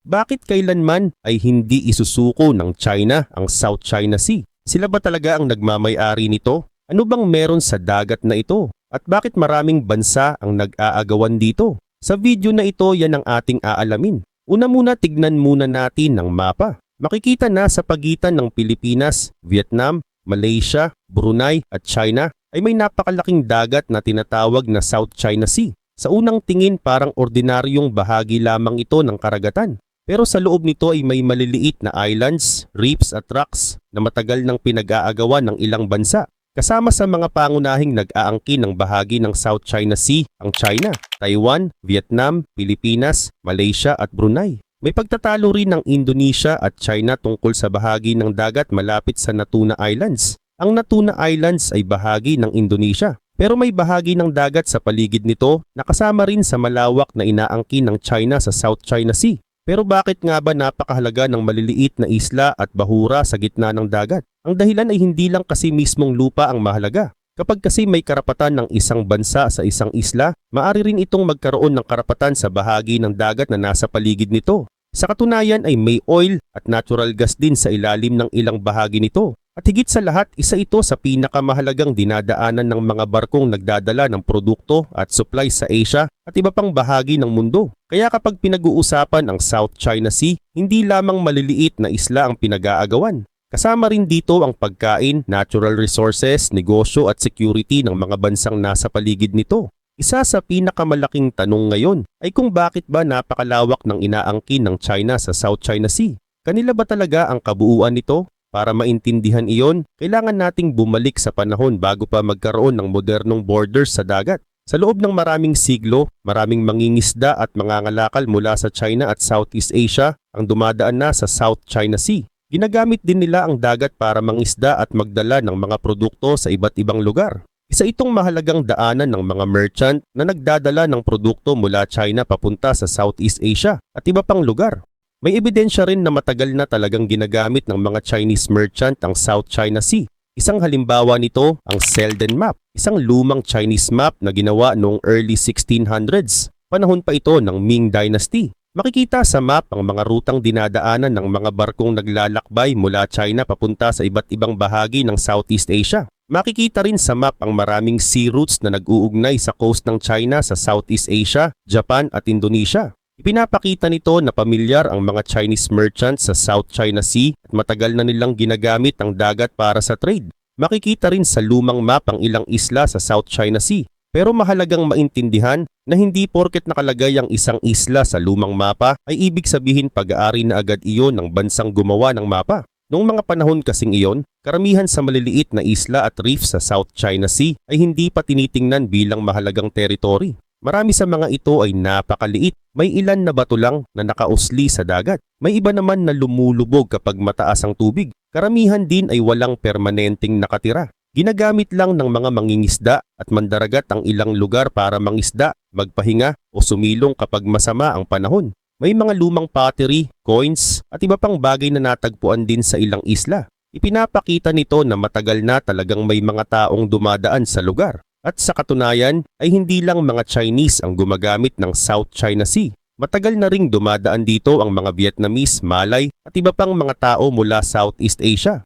Bakit kailanman ay hindi isusuko ng China ang South China Sea? Sila ba talaga ang nagmamay-ari nito? Ano bang meron sa dagat na ito? At bakit maraming bansa ang nag-aagawan dito? Sa video na ito, yan ang ating aalamin. Una muna, tignan muna natin ang mapa. Makikita na sa pagitan ng Pilipinas, Vietnam, Malaysia, Brunei at China ay may napakalaking dagat na tinatawag na South China Sea. Sa unang tingin parang ordinaryong bahagi lamang ito ng karagatan. Pero sa loob nito ay may maliliit na islands, reefs at rocks na matagal nang pinag-aagawan ng ilang bansa. Kasama sa mga pangunahing nag-aangkin ng bahagi ng South China Sea ang China, Taiwan, Vietnam, Pilipinas, Malaysia at Brunei. May pagtatalo rin ng Indonesia at China tungkol sa bahagi ng dagat malapit sa Natuna Islands. Ang Natuna Islands ay bahagi ng Indonesia. Pero may bahagi ng dagat sa paligid nito na kasama rin sa malawak na inaangkin ng China sa South China Sea. Pero bakit nga ba napakahalaga ng maliliit na isla at bahura sa gitna ng dagat? Ang dahilan ay hindi lang kasi mismong lupa ang mahalaga. Kapag kasi may karapatan ng isang bansa sa isang isla, maaari rin itong magkaroon ng karapatan sa bahagi ng dagat na nasa paligid nito. Sa katunayan ay may oil at natural gas din sa ilalim ng ilang bahagi nito. At higit sa lahat, isa ito sa pinakamahalagang dinadaanan ng mga barkong nagdadala ng produkto at supply sa Asia at iba pang bahagi ng mundo. Kaya kapag pinag-uusapan ang South China Sea, hindi lamang maliliit na isla ang pinag-aagawan. Kasama rin dito ang pagkain, natural resources, negosyo at security ng mga bansang nasa paligid nito. Isa sa pinakamalaking tanong ngayon ay kung bakit ba napakalawak ng inaangkin ng China sa South China Sea. Kanila ba talaga ang kabuuan nito? Para maintindihan iyon, kailangan nating bumalik sa panahon bago pa magkaroon ng modernong borders sa dagat. Sa loob ng maraming siglo, maraming mangingisda at mangangalakal mula sa China at Southeast Asia ang dumadaan na sa South China Sea. Ginagamit din nila ang dagat para mangisda at magdala ng mga produkto sa iba't ibang lugar. Isa itong mahalagang daanan ng mga merchant na nagdadala ng produkto mula China papunta sa Southeast Asia at iba pang lugar. May ebidensya rin na matagal na talagang ginagamit ng mga Chinese merchant ang South China Sea. Isang halimbawa nito ang Selden Map, isang lumang Chinese map na ginawa noong early 1600s. Panahon pa ito ng Ming Dynasty. Makikita sa map ang mga rutang dinadaanan ng mga barkong naglalakbay mula China papunta sa iba't ibang bahagi ng Southeast Asia. Makikita rin sa map ang maraming sea routes na nag-uugnay sa coast ng China sa Southeast Asia, Japan at Indonesia. Ipinapakita nito na pamilyar ang mga Chinese merchants sa South China Sea at matagal na nilang ginagamit ang dagat para sa trade. Makikita rin sa lumang map ang ilang isla sa South China Sea. Pero mahalagang maintindihan na hindi porket nakalagay ang isang isla sa lumang mapa ay ibig sabihin pag-aari na agad iyon ng bansang gumawa ng mapa. Noong mga panahon kasing iyon, karamihan sa maliliit na isla at reef sa South China Sea ay hindi pa tinitingnan bilang mahalagang teritoryo. Marami sa mga ito ay napakaliit, may ilan na bato lang na nakausli sa dagat. May iba naman na lumulubog kapag mataas ang tubig. Karamihan din ay walang permanenteng nakatira. Ginagamit lang ng mga mangingisda at mandaragat ang ilang lugar para mangisda, magpahinga o sumilong kapag masama ang panahon. May mga lumang pottery, coins at iba pang bagay na natagpuan din sa ilang isla. Ipinapakita nito na matagal na talagang may mga taong dumadaan sa lugar. At sa katunayan ay hindi lang mga Chinese ang gumagamit ng South China Sea. Matagal na ring dumadaan dito ang mga Vietnamese, Malay at iba pang mga tao mula Southeast Asia.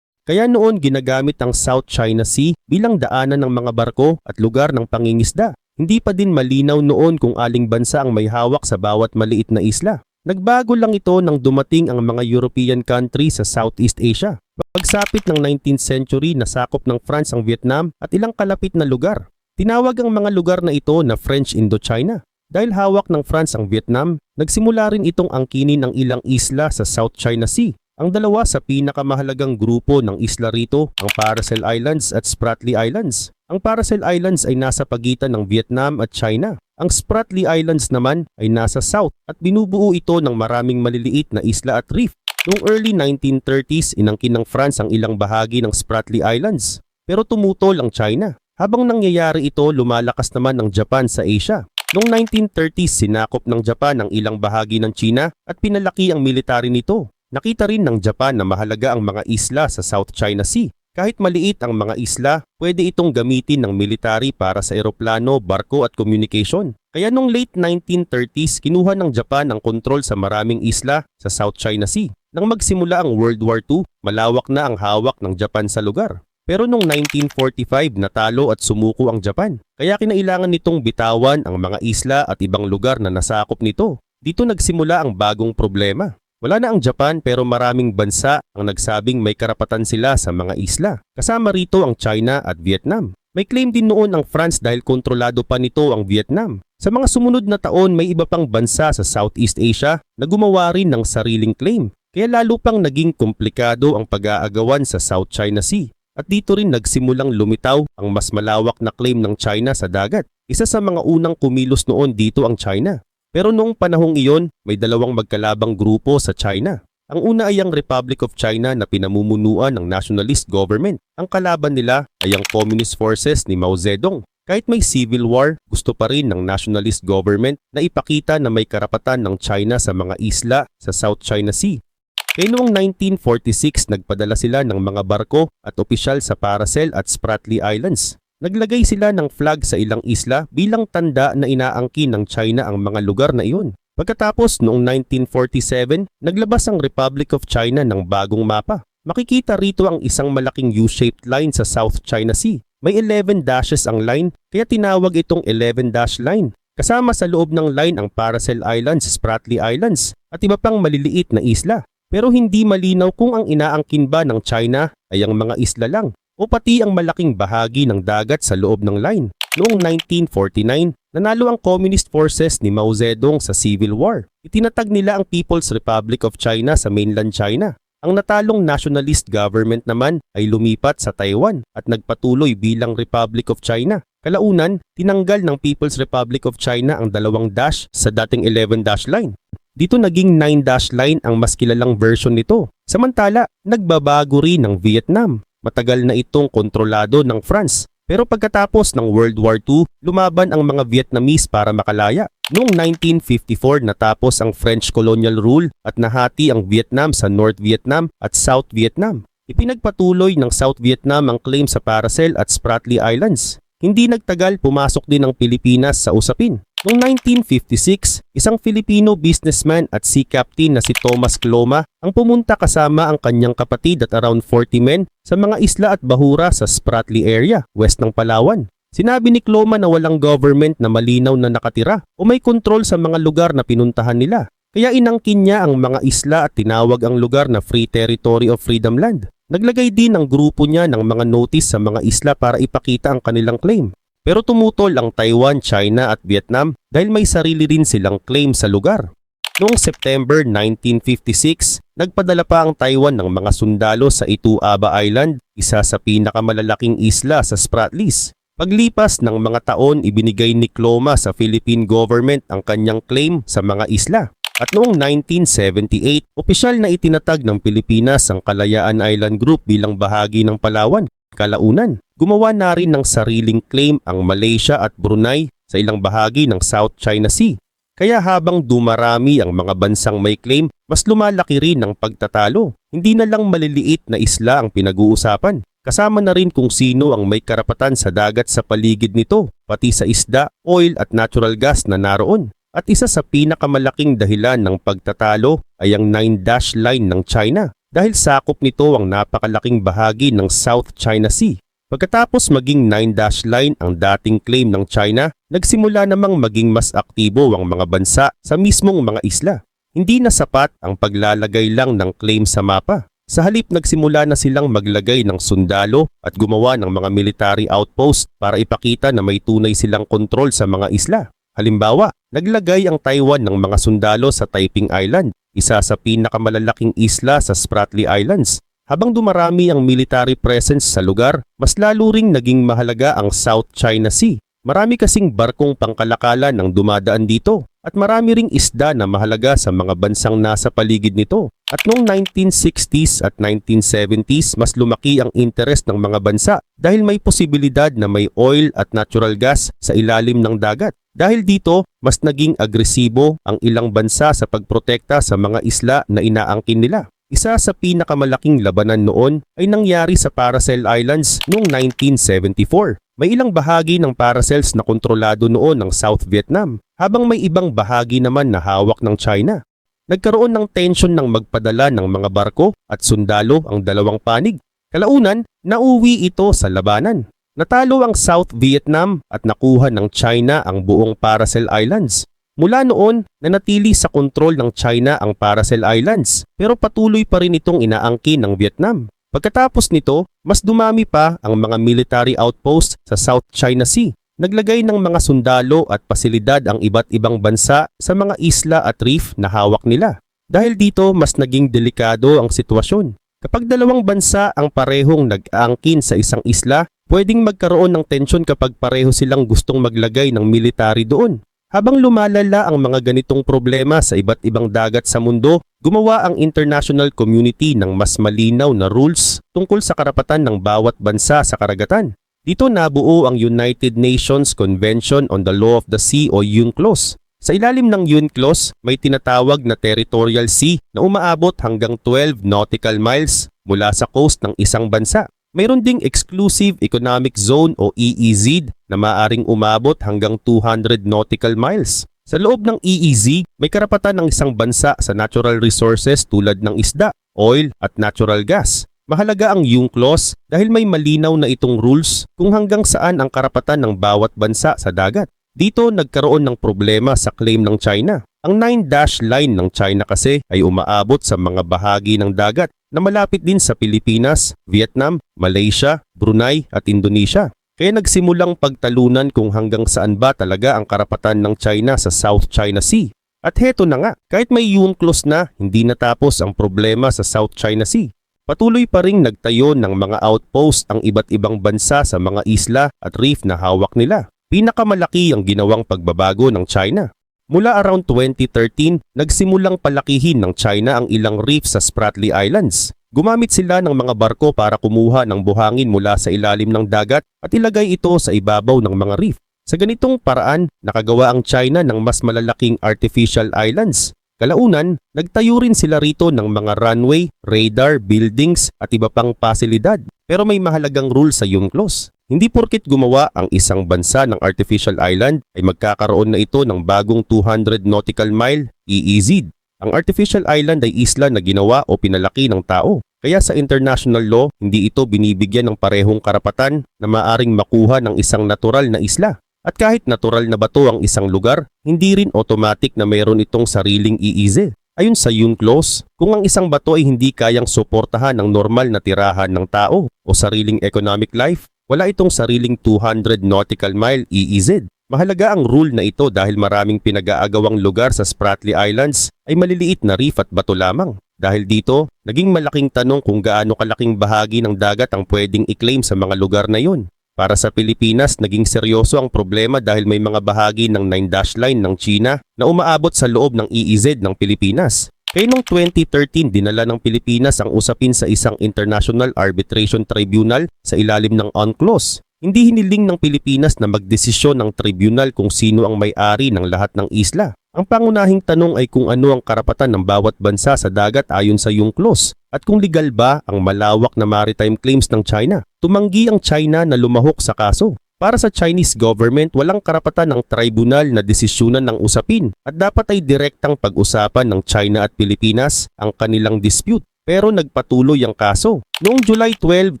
Kaya noon ginagamit ang South China Sea bilang daanan ng mga barko at lugar ng pangingisda. Hindi pa din malinaw noon kung aling bansa ang may hawak sa bawat maliit na isla. Nagbago lang ito nang dumating ang mga European country sa Southeast Asia. Pagsapit ng 19th century, nasakop ng France ang Vietnam at ilang kalapit na lugar. Tinawag ang mga lugar na ito na French Indochina. Dahil hawak ng France ang Vietnam, nagsimula rin itong angkinin ang ilang isla sa South China Sea. Ang dalawa sa pinakamahalagang grupo ng isla rito, ang Paracel Islands at Spratly Islands. Ang Paracel Islands ay nasa pagitan ng Vietnam at China. Ang Spratly Islands naman ay nasa south at binubuo ito ng maraming maliliit na isla at reef. Noong early 1930s, inangkin ng France ang ilang bahagi ng Spratly Islands. Pero tumutol ang China. Habang nangyayari ito, lumalakas naman ang Japan sa Asia. Noong 1930s, sinakop ng Japan ang ilang bahagi ng China at pinalaki ang military nito. Nakita rin ng Japan na mahalaga ang mga isla sa South China Sea. Kahit maliit ang mga isla, pwede itong gamitin ng military para sa eroplano, barko at communication. Kaya noong late 1930s, kinuha ng Japan ang kontrol sa maraming isla sa South China Sea. Nang magsimula ang World War II, malawak na ang hawak ng Japan sa lugar. Pero noong 1945, natalo at sumuko ang Japan. Kaya kinailangan nitong bitawan ang mga isla at ibang lugar na nasakop nito. Dito nagsimula ang bagong problema. Wala na ang Japan pero maraming bansa ang nagsabing may karapatan sila sa mga isla. Kasama rito ang China at Vietnam. May claim din noon ang France dahil kontrolado pa nito ang Vietnam. Sa mga sumunod na taon, may iba pang bansa sa Southeast Asia na gumawa rin ng sariling claim. Kaya lalo pang naging komplikado ang pag-aagawan sa South China Sea. At dito rin nagsimulang lumitaw ang mas malawak na claim ng China sa dagat. Isa sa mga unang kumilos noon dito ang China. Pero noong panahong iyon, may dalawang magkalabang grupo sa China. Ang una ay ang Republic of China na pinamumunuan ng nationalist government. Ang kalaban nila ay ang Communist Forces ni Mao Zedong. Kahit may civil war, gusto pa rin ng nationalist government na ipakita na may karapatan ng China sa mga isla sa South China Sea. Kaya noong 1946, nagpadala sila ng mga barko at opisyal sa Paracel at Spratly Islands. Naglagay sila ng flag sa ilang isla bilang tanda na inaangkin ng China ang mga lugar na iyon. Pagkatapos noong 1947, naglabas ang Republic of China ng bagong mapa. Makikita rito ang isang malaking U-shaped line sa South China Sea. May 11 dashes ang line, kaya tinawag itong 11-dash line. Kasama sa loob ng line ang Paracel Islands, Spratly Islands at iba pang maliliit na isla. Pero hindi malinaw kung ang inaangkin ba ng China ay ang mga isla lang o pati ang malaking bahagi ng dagat sa loob ng line. Noong 1949, nanalo ang Communist Forces ni Mao Zedong sa Civil War. Itinatag nila ang People's Republic of China sa mainland China. Ang natalong nationalist government naman ay lumipat sa Taiwan at nagpatuloy bilang Republic of China. Kalaunan, tinanggal ng People's Republic of China ang 2 dash sa dating 11-dash line. Dito naging 9-dash line ang mas kilalang version nito. Samantala, nagbabago rin ng Vietnam. Matagal na itong kontrolado ng France. Pero pagkatapos ng World War II, lumaban ang mga Vietnamese para makalaya. Noong 1954 natapos ang French colonial rule at nahati ang Vietnam sa North Vietnam at South Vietnam. Ipinagpatuloy ng South Vietnam ang claim sa Paracel at Spratly Islands. Hindi nagtagal, pumasok din ang Pilipinas sa usapin. Noong 1956, isang Filipino businessman at sea captain na si Thomas Cloma ang pumunta kasama ang kanyang kapatid at around 40 men sa mga isla at bahura sa Spratly area, west ng Palawan. Sinabi ni Cloma na walang government na malinaw na nakatira o may kontrol sa mga lugar na pinuntahan nila. Kaya inangkin niya ang mga isla at tinawag ang lugar na Free Territory of Freedom Land. Naglagay din ang grupo niya ng mga notice sa mga isla para ipakita ang kanilang claim. Pero tumutol ang Taiwan, China at Vietnam dahil may sarili rin silang claim sa lugar. Noong September 1956, nagpadala pa ang Taiwan ng mga sundalo sa Ituaba Island, isa sa pinakamalalaking isla sa Spratlys. Paglipas ng mga taon, ibinigay ni Cloma sa Philippine government ang kanyang claim sa mga isla. At noong 1978, opisyal na itinatag ng Pilipinas ang Kalayaan Island Group bilang bahagi ng Palawan. Kalaunan, gumawa na rin ng sariling claim ang Malaysia at Brunei sa ilang bahagi ng South China Sea. Kaya habang dumarami ang mga bansang may claim, mas lumalaki rin ang pagtatalo. Hindi na lang maliliit na isla ang pinag-uusapan. Kasama na rin kung sino ang may karapatan sa dagat sa paligid nito, pati sa isda, oil at natural gas na naroon. At isa sa pinakamalaking dahilan ng pagtatalo ay ang 9-dash line ng China dahil sakop nito ang napakalaking bahagi ng South China Sea. Pagkatapos maging 9-dash line ang dating claim ng China, nagsimula namang maging mas aktibo ang mga bansa sa mismong mga isla. Hindi na sapat ang paglalagay lang ng claim sa mapa. Sa halip nagsimula na silang maglagay ng sundalo at gumawa ng mga military outpost para ipakita na may tunay silang kontrol sa mga isla. Halimbawa, naglagay ang Taiwan ng mga sundalo sa Taiping Island, isa sa pinakamalalaking isla sa Spratly Islands. Habang dumarami ang military presence sa lugar, mas lalo ring naging mahalaga ang South China Sea. Marami kasing barkong pangkalakalan ang dumadaan dito at marami ring isda na mahalaga sa mga bansang nasa paligid nito. At noong 1960s at 1970s, mas lumaki ang interest ng mga bansa dahil may posibilidad na may oil at natural gas sa ilalim ng dagat. Dahil dito, mas naging agresibo ang ilang bansa sa pagprotekta sa mga isla na inaangkin nila. Isa sa pinakamalaking labanan noon ay nangyari sa Paracel Islands noong 1974. May ilang bahagi ng Paracels na kontrolado noon ng South Vietnam, habang may ibang bahagi naman na hawak ng China. Nagkaroon ng tensyon ng magpadala ng mga barko at sundalo ang dalawang panig. Kalaunan, nauwi ito sa labanan. Natalo ang South Vietnam at nakuha ng China ang buong Paracel Islands. Mula noon, nanatili sa kontrol ng China ang Paracel Islands, pero patuloy pa rin itong inaangkin ng Vietnam. Pagkatapos nito, mas dumami pa ang mga military outposts sa South China Sea. Naglagay ng mga sundalo at pasilidad ang iba't ibang bansa sa mga isla at reef na hawak nila. Dahil dito, mas naging delikado ang sitwasyon. Kapag dalawang bansa ang parehong nag-aangkin sa isang isla, pwedeng magkaroon ng tensyon kapag pareho silang gustong maglagay ng military doon. Habang lumalala ang mga ganitong problema sa iba't ibang dagat sa mundo, gumawa ang international community ng mas malinaw na rules tungkol sa karapatan ng bawat bansa sa karagatan. Dito nabuo ang United Nations Convention on the Law of the Sea o UNCLOS. Sa ilalim ng UNCLOS, may tinatawag na territorial sea na umaabot hanggang 12 nautical miles mula sa coast ng isang bansa. Mayroon ding Exclusive Economic Zone o EEZ na maaring umabot hanggang 200 nautical miles. Sa loob ng EEZ, may karapatan ng isang bansa sa natural resources tulad ng isda, oil at natural gas. Mahalaga ang UNCLOS dahil may malinaw na itong rules kung hanggang saan ang karapatan ng bawat bansa sa dagat. Dito nagkaroon ng problema sa claim ng China. Ang 9-dash line ng China kasi ay umaabot sa mga bahagi ng dagat na malapit din sa Pilipinas, Vietnam, Malaysia, Brunei at Indonesia. Kaya nagsimulang pagtalunan kung hanggang saan ba talaga ang karapatan ng China sa South China Sea. At heto na nga, kahit may UNCLOS na, hindi natapos ang problema sa South China Sea. Patuloy pa ring nagtayo ng mga outpost ang iba't ibang bansa sa mga isla at reef na hawak nila. Pinakamalaki ang ginawang pagbabago ng China. Mula around 2013, nagsimulang palakihin ng China ang ilang reef sa Spratly Islands. Gumamit sila ng mga barko para kumuha ng buhangin mula sa ilalim ng dagat at ilagay ito sa ibabaw ng mga reef. Sa ganitong paraan, nakagawa ang China ng mas malalaking artificial islands. Kalaunan, nagtayo rin sila rito ng mga runway, radar, buildings at iba pang pasilidad. Pero may mahalagang rule sa UNCLOS. Hindi porkit gumawa ang isang bansa ng artificial island ay magkakaroon na ito ng bagong 200 nautical mile EEZ. Ang artificial island ay isla na ginawa o pinalaki ng tao. Kaya sa international law, hindi ito binibigyan ng parehong karapatan na maaring makuha ng isang natural na isla. At kahit natural na bato ang isang lugar, hindi rin automatic na mayroon itong sariling EEZ. Ayon sa UNCLOS, kung ang isang bato ay hindi kayang suportahan ng normal na tirahan ng tao o sariling economic life, wala itong sariling 200 nautical mile EEZ. Mahalaga ang rule na ito dahil maraming pinag-aagawang lugar sa Spratly Islands ay maliliit na reef at bato lamang. Dahil dito, naging malaking tanong kung gaano kalaking bahagi ng dagat ang pwedeng i-claim sa mga lugar na yun. Para sa Pilipinas, naging seryoso ang problema dahil may mga bahagi ng 9-dash line ng China na umaabot sa loob ng EEZ ng Pilipinas. Kaya noong 2013, dinala ng Pilipinas ang usapin sa isang International Arbitration Tribunal sa ilalim ng UNCLOS. Hindi hiniling ng Pilipinas na magdesisyon ng tribunal kung sino ang may-ari ng lahat ng isla. Ang pangunahing tanong ay kung ano ang karapatan ng bawat bansa sa dagat ayon sa UNCLOS at kung legal ba ang malawak na maritime claims ng China. Tumanggi ang China na lumahok sa kaso. Para sa Chinese government, walang karapatan ng tribunal na desisyonan ng usapin at dapat ay direktang pag-usapan ng China at Pilipinas ang kanilang dispute. Pero nagpatuloy ang kaso. Noong July 12,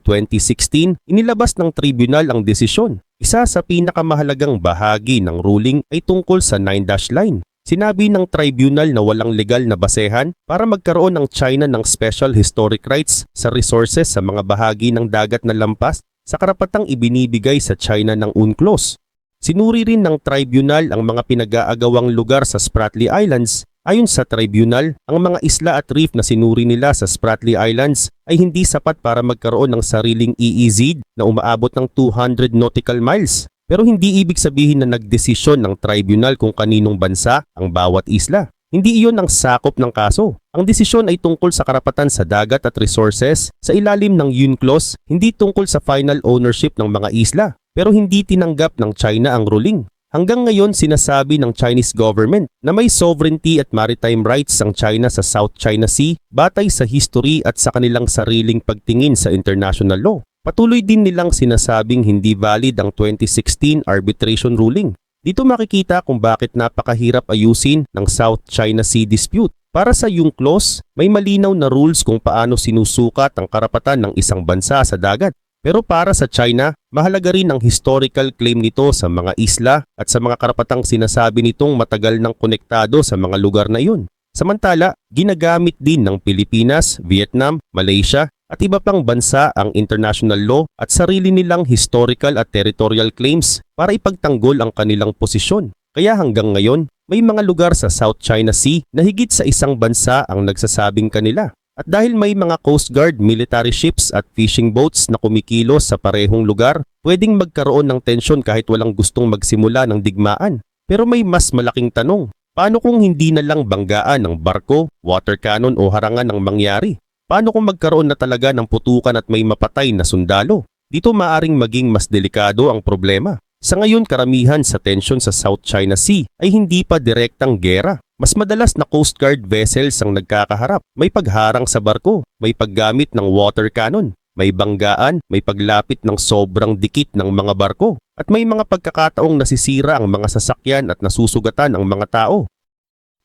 2016, inilabas ng tribunal ang desisyon. Isa sa pinakamahalagang bahagi ng ruling ay tungkol sa 9-dash line. Sinabi ng tribunal na walang legal na basehan para magkaroon ng China ng special historic rights sa resources sa mga bahagi ng dagat na lampas sa karapatang ibinibigay sa China ng UNCLOS. Sinuri rin ng tribunal ang mga pinag-aagawang lugar sa Spratly Islands. Ayon sa tribunal, ang mga isla at reef na sinuri nila sa Spratly Islands ay hindi sapat para magkaroon ng sariling EEZ na umaabot ng 200 nautical miles. Pero hindi ibig sabihin na nagdesisyon ng tribunal kung kaninong bansa ang bawat isla. Hindi iyon ang sakop ng kaso. Ang desisyon ay tungkol sa karapatan sa dagat at resources sa ilalim ng UNCLOS, hindi tungkol sa final ownership ng mga isla. Pero hindi tinanggap ng China ang ruling. Hanggang ngayon sinasabi ng Chinese government na may sovereignty at maritime rights ang China sa South China Sea batay sa history at sa kanilang sariling pagtingin sa international law. Patuloy din nilang sinasabing hindi valid ang 2016 arbitration ruling. Dito makikita kung bakit napakahirap ayusin ng South China Sea dispute. Para sa UNCLOS, may malinaw na rules kung paano sinusukat ang karapatan ng isang bansa sa dagat. Pero para sa China, mahalaga rin ang historical claim nito sa mga isla at sa mga karapatang sinasabi nitong matagal nang konektado sa mga lugar na iyon. Samantala, ginagamit din ng Pilipinas, Vietnam, Malaysia at iba pang bansa ang international law at sarili nilang historical at territorial claims para ipagtanggol ang kanilang posisyon. Kaya hanggang ngayon, may mga lugar sa South China Sea na higit sa isang bansa ang nagsasabing kanila. At dahil may mga Coast Guard, military ships at fishing boats na kumikilos sa parehong lugar, pwedeng magkaroon ng tensyon kahit walang gustong magsimula ng digmaan. Pero may mas malaking tanong, paano kung hindi na lang banggaan ng barko, water cannon o harangan ang mangyari? Paano kung magkaroon na talaga ng putukan at may mapatay na sundalo? Dito maaring maging mas delikado ang problema. Sa ngayon karamihan sa tensyon sa South China Sea ay hindi pa direktang gera. Mas madalas na Coast Guard vessels ang nagkakaharap. May pagharang sa barko, may paggamit ng water cannon, may banggaan, may paglapit ng sobrang dikit ng mga barko, at may mga pagkakataong nasisira ang mga sasakyan at nasusugatan ang mga tao.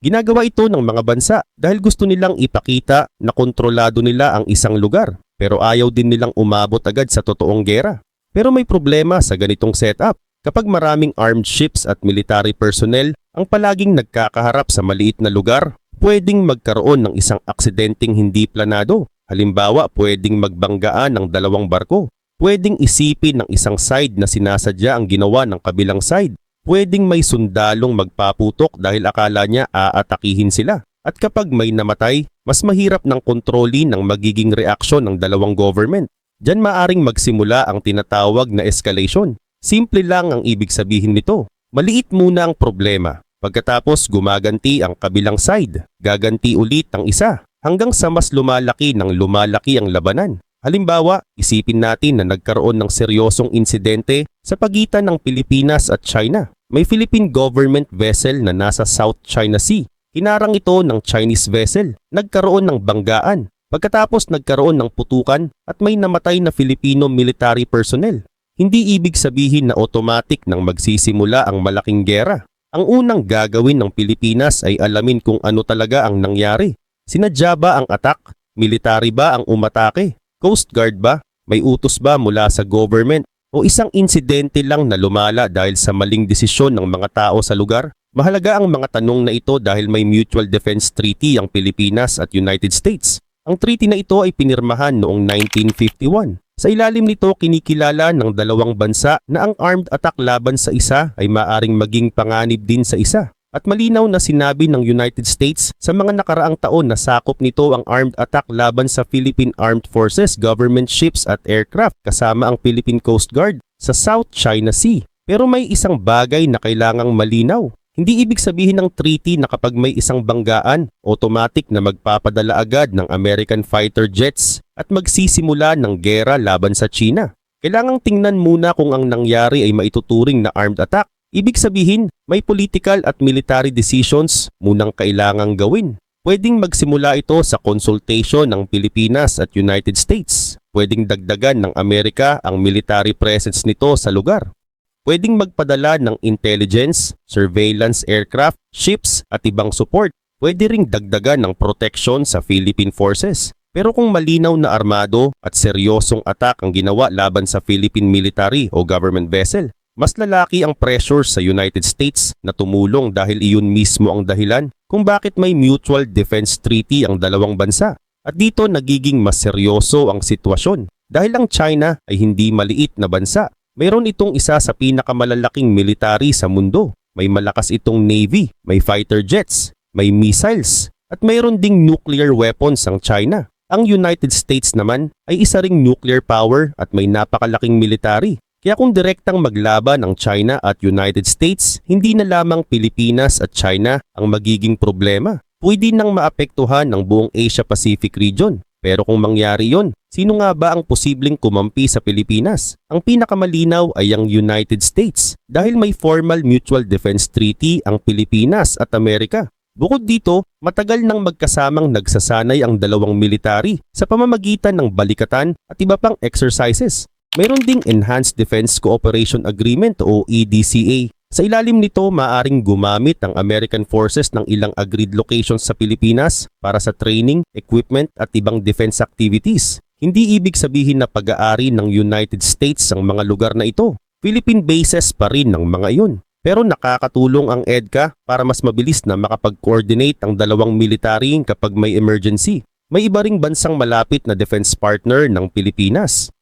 Ginagawa ito ng mga bansa dahil gusto nilang ipakita na kontrolado nila ang isang lugar, pero ayaw din nilang umabot agad sa totoong gera. Pero may problema sa ganitong setup. Kapag maraming armed ships at military personnel ang palaging nagkakaharap sa maliit na lugar, pwedeng magkaroon ng isang aksidenteng hindi planado. Halimbawa, pwedeng magbanggaan ng dalawang barko. Pwedeng isipin ng isang side na sinasadya ang ginawa ng kabilang side. Pwedeng may sundalong magpaputok dahil akala niya aatakihin sila. At kapag may namatay, mas mahirap ng kontrolin ang magiging reaksyon ng dalawang government. Diyan maaring magsimula ang tinatawag na escalation. Simple lang ang ibig sabihin nito. Maliit muna ang problema. Pagkatapos gumaganti ang kabilang side, gaganti ulit ang isa, hanggang sa mas lumalaki ng lumalaki ang labanan. Halimbawa, isipin natin na nagkaroon ng seryosong insidente sa pagitan ng Pilipinas at China. May Philippine government vessel na nasa South China Sea. Hinarang ito ng Chinese vessel. Nagkaroon ng banggaan. Pagkatapos nagkaroon ng putukan at may namatay na Filipino military personnel. Hindi ibig sabihin na automatic nang magsisimula ang malaking gera. Ang unang gagawin ng Pilipinas ay alamin kung ano talaga ang nangyari. Sinadya ba ang attack? Military ba ang umatake? Coast Guard ba? May utos ba mula sa government? O isang insidente lang na lumala dahil sa maling desisyon ng mga tao sa lugar? Mahalaga ang mga tanong na ito dahil may Mutual Defense Treaty ang Pilipinas at United States. Ang treaty na ito ay pinirmahan noong 1951. Sa ilalim nito kinikilala ng dalawang bansa na ang armed attack laban sa isa ay maaring maging panganib din sa isa. At malinaw na sinabi ng United States sa mga nakaraang taon na sakop nito ang armed attack laban sa Philippine Armed Forces, government ships at aircraft kasama ang Philippine Coast Guard sa South China Sea. Pero may isang bagay na kailangang malinaw. Hindi ibig sabihin ng treaty na kapag may isang banggaan, automatic na magpapadala agad ng American fighter jets at magsisimula ng gera laban sa China. Kailangang tingnan muna kung ang nangyari ay maituturing na armed attack. Ibig sabihin, may political at military decisions munang kailangang gawin. Pwedeng magsimula ito sa consultation ng Pilipinas at United States. Pwedeng dagdagan ng Amerika ang military presence nito sa lugar. Pwedeng magpadala ng intelligence, surveillance aircraft, ships at ibang support. Pwede ring dagdagan ng protection sa Philippine Forces. Pero kung malinaw na armado at seryosong attack ang ginawa laban sa Philippine military o government vessel, mas lalaki ang pressure sa United States na tumulong dahil iyon mismo ang dahilan kung bakit may Mutual Defense Treaty ang dalawang bansa. At dito nagiging mas seryoso ang sitwasyon dahil ang China ay hindi maliit na bansa. Mayroon itong isa sa pinakamalalaking military sa mundo. May malakas itong navy, may fighter jets, may missiles, at mayroon ding nuclear weapons ang China. Ang United States naman ay isa ring nuclear power at may napakalaking military. Kaya kung direktang maglaban ang China at United States, hindi na lamang Pilipinas at China ang magiging problema. Pwede nang maapektuhan ng buong Asia-Pacific region. Pero kung mangyari yon, Sino nga ba ang posibleng kumampi sa Pilipinas? Ang pinakamalinaw ay ang United States dahil may formal mutual defense treaty ang Pilipinas at Amerika. Bukod dito, matagal nang magkasamang nagsasanay ang dalawang military sa pamamagitan ng balikatan at iba pang exercises. Mayroon ding Enhanced Defense Cooperation Agreement o EDCA. Sa ilalim nito, maaring gumamit ang American Forces ng ilang agreed locations sa Pilipinas para sa training, equipment at ibang defense activities. Hindi ibig sabihin na pag-aari ng United States ang mga lugar na ito. Philippine bases pa rin ng mga iyon. Pero nakakatulong ang EDCA para mas mabilis na makapag-coordinate ang dalawang military kapag may emergency. May iba ring bansang malapit na defense partner ng Pilipinas.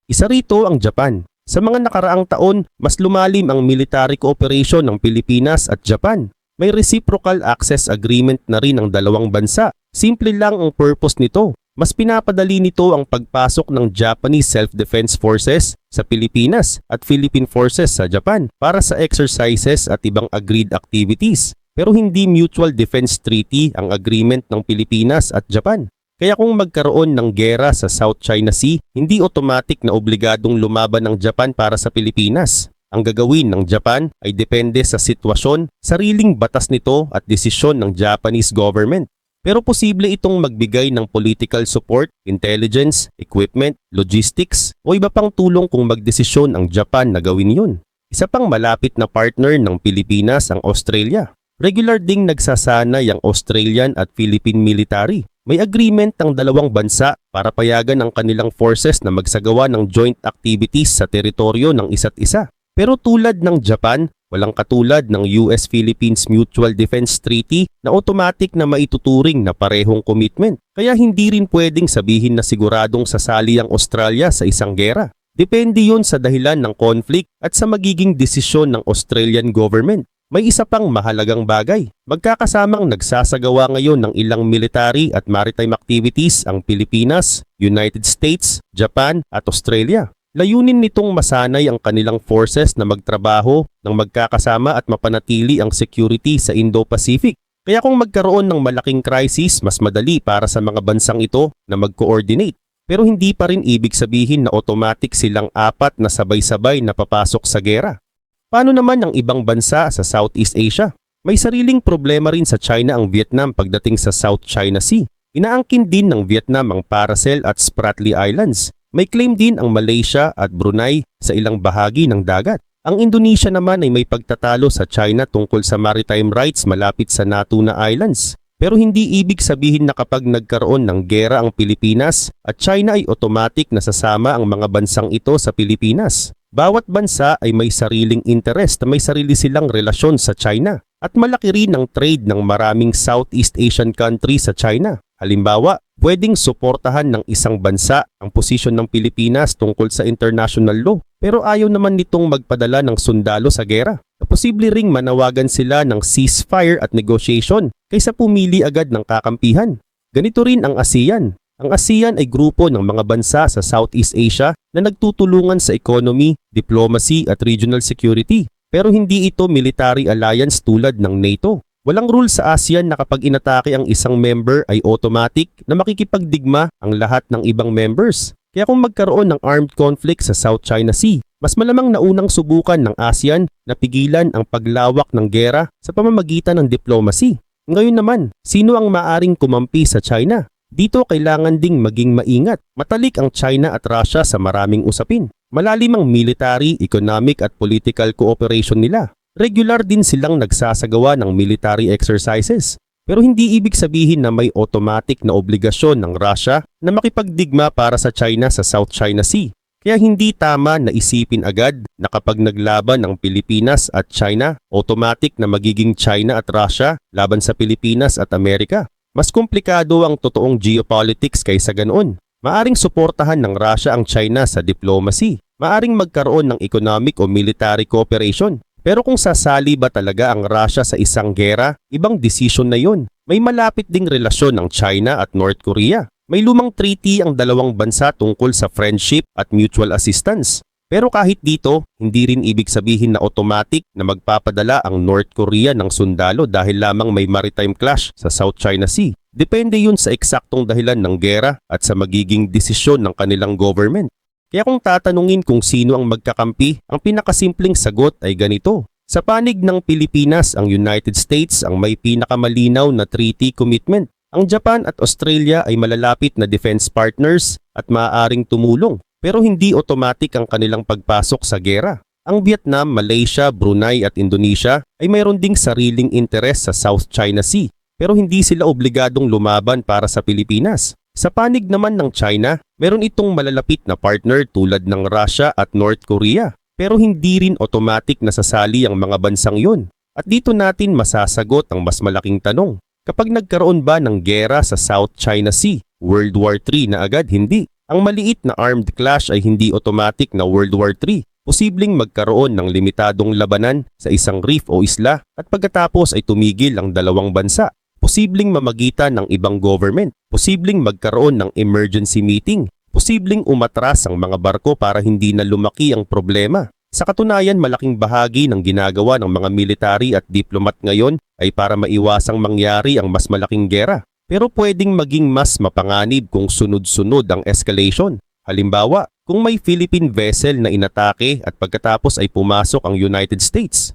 Isa rito ang Japan. Sa mga nakaraang taon, mas lumalim ang military cooperation ng Pilipinas at Japan. May reciprocal access agreement na rin ang dalawang bansa. Simple lang ang purpose nito. Mas pinapadali nito ang pagpasok ng Japanese Self-Defense Forces sa Pilipinas at Philippine Forces sa Japan para sa exercises at ibang agreed activities. Pero hindi mutual defense treaty ang agreement ng Pilipinas at Japan. Kaya kung magkaroon ng gera sa South China Sea, hindi automatic na obligadong lumaban ng Japan para sa Pilipinas. Ang gagawin ng Japan ay depende sa sitwasyon, sariling batas nito at desisyon ng Japanese government. Pero posible itong magbigay ng political support, intelligence, equipment, logistics o iba pang tulong kung magdesisyon ang Japan na gawin yun. Isa pang malapit na partner ng Pilipinas ang Australia. Regular ding nagsasanay ang Australian at Philippine military. May agreement ang dalawang bansa para payagan ang kanilang forces na magsagawa ng joint activities sa teritoryo ng isa't isa. Pero tulad ng Japan, walang katulad ng US-Philippines Mutual Defense Treaty na automatic na maituturing na parehong commitment. Kaya hindi rin pwedeng sabihin na siguradong sasali ang Australia sa isang gera. Depende yun sa dahilan ng conflict at sa magiging desisyon ng Australian government. May isa pang mahalagang bagay. Magkakasamang nagsasagawa ngayon ng ilang military at maritime activities ang Pilipinas, United States, Japan at Australia. Layunin nitong masanay ang kanilang forces na magtrabaho ng magkakasama at mapanatili ang security sa Indo-Pacific. Kaya kung magkaroon ng malaking crisis, mas madali para sa mga bansang ito na mag-coordinate. Pero hindi pa rin ibig sabihin na automatic silang apat na sabay-sabay na papasok sa gera. Paano naman ang ibang bansa sa Southeast Asia? May sariling problema rin sa China ang Vietnam pagdating sa South China Sea. Inaangkin din ng Vietnam ang Paracel at Spratly Islands. May claim din ang Malaysia at Brunei sa ilang bahagi ng dagat. Ang Indonesia naman ay may pagtatalo sa China tungkol sa maritime rights malapit sa Natuna Islands. Pero hindi ibig sabihin na kapag nagkaroon ng gera ang Pilipinas at China ay automatic na sasama ang mga bansang ito sa Pilipinas. Bawat bansa ay may sariling interest na may sarili silang relasyon sa China at malaki rin ang trade ng maraming Southeast Asian countries sa China. Halimbawa, pwedeng suportahan ng isang bansa ang posisyon ng Pilipinas tungkol sa international law pero ayaw naman nitong magpadala ng sundalo sa gera. Posible ring manawagan sila ng ceasefire at negotiation kaysa pumili agad ng kakampihan. Ganito rin ang ASEAN. Ang ASEAN ay grupo ng mga bansa sa Southeast Asia na nagtutulungan sa economy, diplomacy at regional security. Pero hindi ito military alliance tulad ng NATO. Walang rule sa ASEAN na kapag inatake ang isang member ay automatic na makikipagdigma ang lahat ng ibang members. Kaya kung magkaroon ng armed conflict sa South China Sea, mas malamang naunang subukan ng ASEAN na pigilan ang paglawak ng gera sa pamamagitan ng diplomacy. Ngayon naman, sino ang maaring kumampi sa China? Dito kailangan ding maging maingat. Matalik ang China at Russia sa maraming usapin. Malalim ang military, economic at political cooperation nila. Regular din silang nagsasagawa ng military exercises. Pero hindi ibig sabihin na may automatic na obligasyon ng Russia na makipagdigma para sa China sa South China Sea. Kaya hindi tama na isipin agad na kapag naglaban ang Pilipinas at China, automatic na magiging China at Russia laban sa Pilipinas at Amerika. Mas komplikado ang totoong geopolitics kaysa ganoon. Maaring suportahan ng Russia ang China sa diplomacy. Maaring magkaroon ng economic o military cooperation. Pero kung sasali ba talaga ang Russia sa isang gera, ibang desisyon na yun. May malapit ding relasyon ng China at North Korea. May lumang treaty ang dalawang bansa tungkol sa friendship at mutual assistance. Pero kahit dito, hindi rin ibig sabihin na automatic na magpapadala ang North Korea ng sundalo dahil lamang may maritime clash sa South China Sea. Depende yun sa eksaktong dahilan ng gera at sa magiging desisyon ng kanilang government. Kaya kung tatanungin kung sino ang magkakampi, ang pinakasimpleng sagot ay ganito. Sa panig ng Pilipinas, ang United States ang may pinakamalinaw na treaty commitment. Ang Japan at Australia ay malalapit na defense partners at maaaring tumulong, pero hindi automatic ang kanilang pagpasok sa gera. Ang Vietnam, Malaysia, Brunei at Indonesia ay mayroon ding sariling interes sa South China Sea, pero hindi sila obligadong lumaban para sa Pilipinas. Sa panig naman ng China, meron itong malalapit na partner tulad ng Russia at North Korea, pero hindi rin automatic na sasali ang mga bansang yon. At dito natin masasagot ang mas malaking tanong. Kapag nagkaroon ba ng gera sa South China Sea, World War III na agad? Hindi. Ang maliit na armed clash ay hindi automatic na World War III. Posibleng magkaroon ng limitadong labanan sa isang reef o isla at pagkatapos ay tumigil ang dalawang bansa. Posibleng mamagitan ng ibang government. Posibleng magkaroon ng emergency meeting. Posibleng umatras ang mga barko para hindi na lumaki ang problema. Sa katunayan, malaking bahagi ng ginagawa ng mga military at diplomat ngayon ay para maiwasang mangyari ang mas malaking gera. Pero pwedeng maging mas mapanganib kung sunod-sunod ang escalation. Halimbawa, kung may Philippine vessel na inatake at pagkatapos ay pumasok ang United States.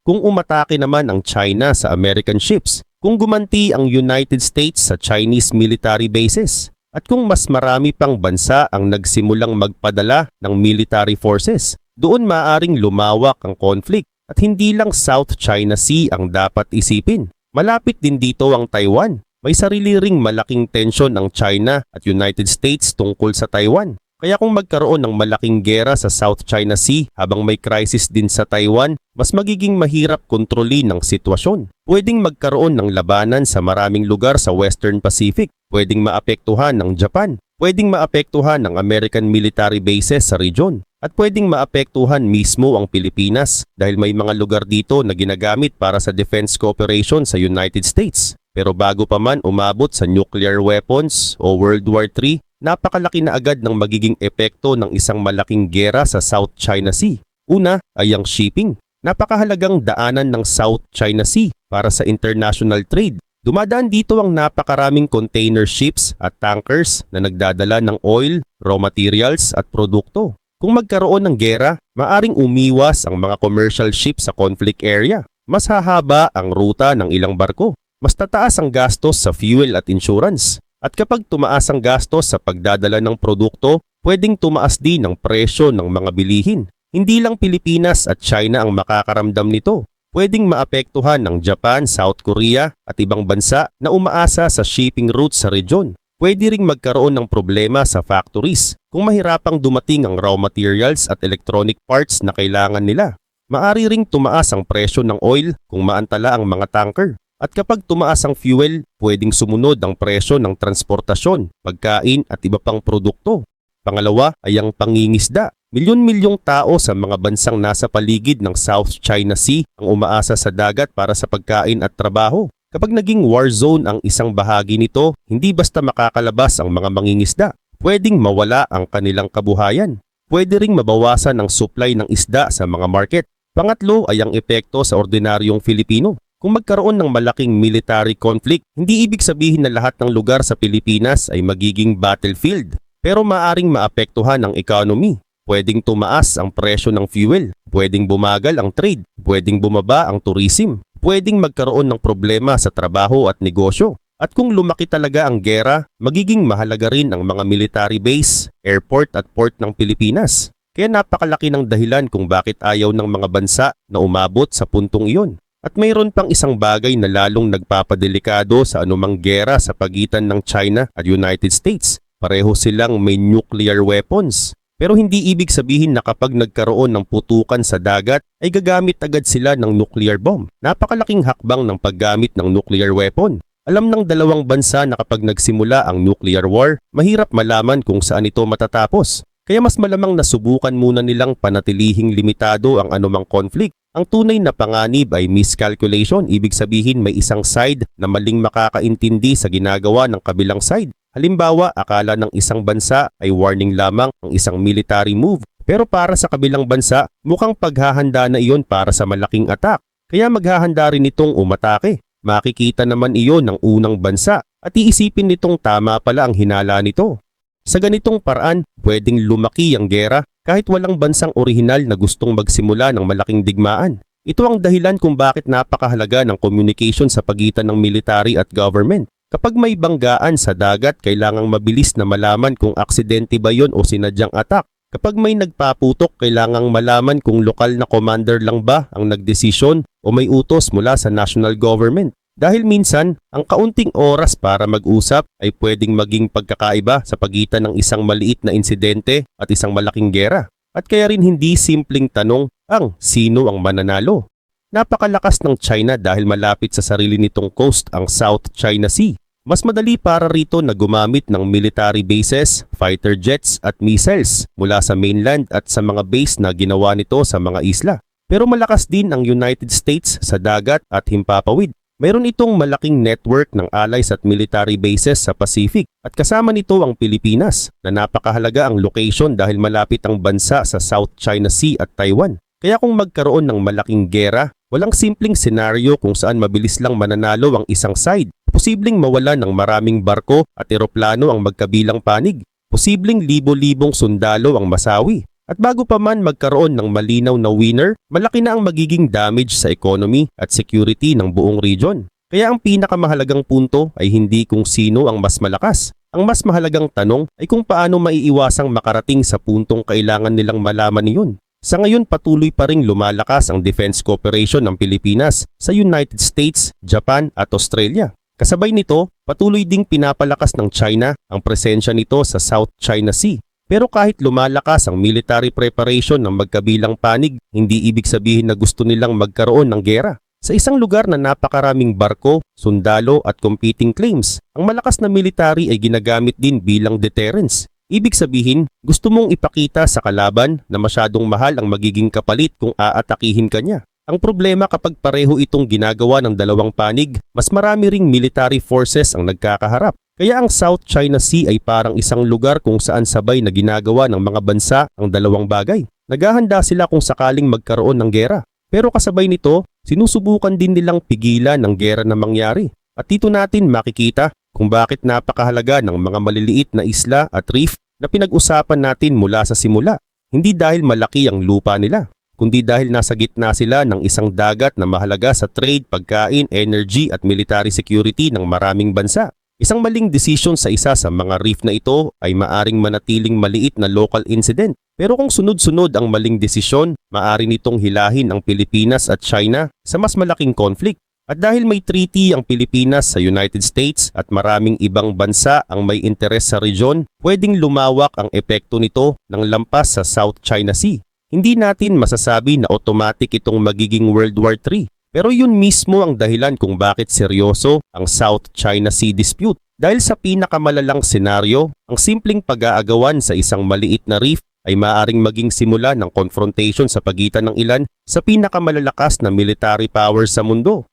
Kung umatake naman ang China sa American ships. Kung gumanti ang United States sa Chinese military bases. At kung mas marami pang bansa ang nagsimulang magpadala ng military forces, doon maaring lumawak ang conflict at hindi lang South China Sea ang dapat isipin. Malapit din dito ang Taiwan. May sarili ring malaking tensyon ang China at United States tungkol sa Taiwan. Kaya kung magkaroon ng malaking gera sa South China Sea habang may crisis din sa Taiwan, mas magiging mahirap kontrolin ang sitwasyon. Pwedeng magkaroon ng labanan sa maraming lugar sa Western Pacific. Pwedeng maapektuhan ng Japan. Pwedeng maapektuhan ng American military bases sa region. At pwedeng maapektuhan mismo ang Pilipinas dahil may mga lugar dito na ginagamit para sa defense cooperation sa United States. Pero bago pa man umabot sa nuclear weapons o World War III, napakalaki na agad ng magiging epekto ng isang malaking gera sa South China Sea. Una ay ang shipping. Napakahalagang daanan ng South China Sea para sa international trade. Dumadaan dito ang napakaraming container ships at tankers na nagdadala ng oil, raw materials at produkto. Kung magkaroon ng gera, maaring umiwas ang mga commercial ships sa conflict area. Mas hahaba ang ruta ng ilang barko. Mas tataas ang gastos sa fuel at insurance. At kapag tumaas ang gastos sa pagdadala ng produkto, pwedeng tumaas din ang presyo ng mga bilihin. Hindi lang Pilipinas at China ang makakaramdam nito. Pwedeng maapektuhan ng Japan, South Korea at ibang bansa na umaasa sa shipping routes sa region. Pwede ring magkaroon ng problema sa factories kung mahirapang dumating ang raw materials at electronic parts na kailangan nila. Maari ring tumaas ang presyo ng oil kung maantala ang mga tanker. At kapag tumaas ang fuel, pwedeng sumunod ang presyo ng transportasyon, pagkain at iba pang produkto. Pangalawa ay ang pangingisda. Milyon-milyong tao sa mga bansang nasa paligid ng South China Sea ang umaasa sa dagat para sa pagkain at trabaho. Kapag naging war zone ang isang bahagi nito, hindi basta makakalabas ang mga mangingisda. Pwedeng mawala ang kanilang kabuhayan. Pwede ring mabawasan ang supply ng isda sa mga market. Pangatlo ay ang epekto sa ordinaryong Filipino. Kung magkaroon ng malaking military conflict, hindi ibig sabihin na lahat ng lugar sa Pilipinas ay magiging battlefield. Pero maaring maapektuhan ang economy. Pwedeng tumaas ang presyo ng fuel, pwedeng bumagal ang trade, pwedeng bumaba ang tourism, pwedeng magkaroon ng problema sa trabaho at negosyo. At kung lumaki talaga ang gera, magiging mahalaga rin ang mga military base, airport at port ng Pilipinas. Kaya napakalaki ng dahilan kung bakit ayaw ng mga bansa na umabot sa puntong iyon. At mayroon pang isang bagay na lalong nagpapadelikado sa anumang gera sa pagitan ng China at United States. Pareho silang may nuclear weapons. Pero hindi ibig sabihin na kapag nagkaroon ng putukan sa dagat ay gagamit agad sila ng nuclear bomb. Napakalaking hakbang ng paggamit ng nuclear weapon. Alam ng dalawang bansa na kapag nagsimula ang nuclear war, mahirap malaman kung saan ito matatapos. Kaya mas malamang nasubukan muna nilang panatilihing limitado ang anumang conflict. Ang tunay na panganib ay miscalculation, ibig sabihin may isang side na maling makakaintindi sa ginagawa ng kabilang side. Halimbawa, akala ng isang bansa ay warning lamang ang isang military move. Pero para sa kabilang bansa, mukhang paghahanda na iyon para sa malaking attack. Kaya maghahanda rin itong umatake. makikita naman iyon ng unang bansa at iisipin nitong tama pala ang hinala nito. Sa ganitong paraan, pwedeng lumaki ang gera kahit walang bansang orihinal na gustong magsimula ng malaking digmaan. Ito ang dahilan kung bakit napakahalaga ng communication sa pagitan ng military at government. Kapag may banggaan sa dagat, kailangang mabilis na malaman kung aksidente ba yon o sinadyang attack. Kapag may nagpaputok, kailangang malaman kung lokal na commander lang ba ang nagdesisyon o may utos mula sa national government. Dahil minsan, ang kaunting oras para mag-usap ay pwedeng maging pagkakaiba sa pagitan ng isang maliit na insidente at isang malaking gera. At kaya rin hindi simpleng tanong ang sino ang mananalo. Napakalakas ng China dahil malapit sa sarili nitong coast ang South China Sea. Mas madali para rito na gumamit ng military bases, fighter jets at missiles mula sa mainland at sa mga base na ginawa nito sa mga isla. Pero malakas din ang United States sa dagat at himpapawid. Mayroon itong malaking network ng allies at military bases sa Pacific at kasama nito ang Pilipinas na napakahalaga ang location dahil malapit ang bansa sa South China Sea at Taiwan. Kaya kung magkaroon ng malaking gera, walang simpleng senaryo kung saan mabilis lang mananalo ang isang side. Posibleng mawala ng maraming barko at eroplano ang magkabilang panig. Posibleng libo-libong sundalo ang masawi. At bago pa man magkaroon ng malinaw na winner, malaki na ang magiging damage sa economy at security ng buong region. Kaya ang pinakamahalagang punto ay hindi kung sino ang mas malakas. Ang mas mahalagang tanong ay kung paano maiiwasang makarating sa puntong kailangan nilang malaman niyon. Sa ngayon patuloy pa ring lumalakas ang defense cooperation ng Pilipinas sa United States, Japan at Australia. Kasabay nito, patuloy ding pinapalakas ng China ang presensya nito sa South China Sea. Pero kahit lumalakas ang military preparation ng magkabilang panig, hindi ibig sabihin na gusto nilang magkaroon ng gera. Sa isang lugar na napakaraming barko, sundalo at competing claims, ang malakas na military ay ginagamit din bilang deterrence. Ibig sabihin, gusto mong ipakita sa kalaban na masyadong mahal ang magiging kapalit kung aatakihin ka niya. Ang problema kapag pareho itong ginagawa ng dalawang panig, mas marami ring military forces ang nagkakaharap. Kaya ang South China Sea ay parang isang lugar kung saan sabay na ginagawa ng mga bansa ang dalawang bagay. Naghahanda sila kung sakaling magkaroon ng gera. Pero kasabay nito, sinusubukan din nilang pigilan ng gera na mangyari. At dito natin makikita kung bakit napakahalaga ng mga maliliit na isla at reef na pinag-usapan natin mula sa simula. Hindi dahil malaki ang lupa nila, kundi dahil nasa gitna sila ng isang dagat na mahalaga sa trade, pagkain, energy at military security ng maraming bansa. Isang maling desisyon sa isa sa mga reef na ito ay maaring manatiling maliit na local incident. Pero kung sunod-sunod ang maling desisyon, maaari nitong hilahin ang Pilipinas at China sa mas malaking conflict. At dahil may treaty ang Pilipinas sa United States at maraming ibang bansa ang may interes sa region, pwedeng lumawak ang epekto nito ng lampas sa South China Sea. Hindi natin masasabi na automatic itong magiging World War III. Pero yun mismo ang dahilan kung bakit seryoso ang South China Sea dispute. Dahil sa pinakamalalang senaryo, ang simpleng pag-aagawan sa isang maliit na reef ay maaaring maging simula ng confrontation sa pagitan ng ilan sa pinakamalalakas na military power sa mundo.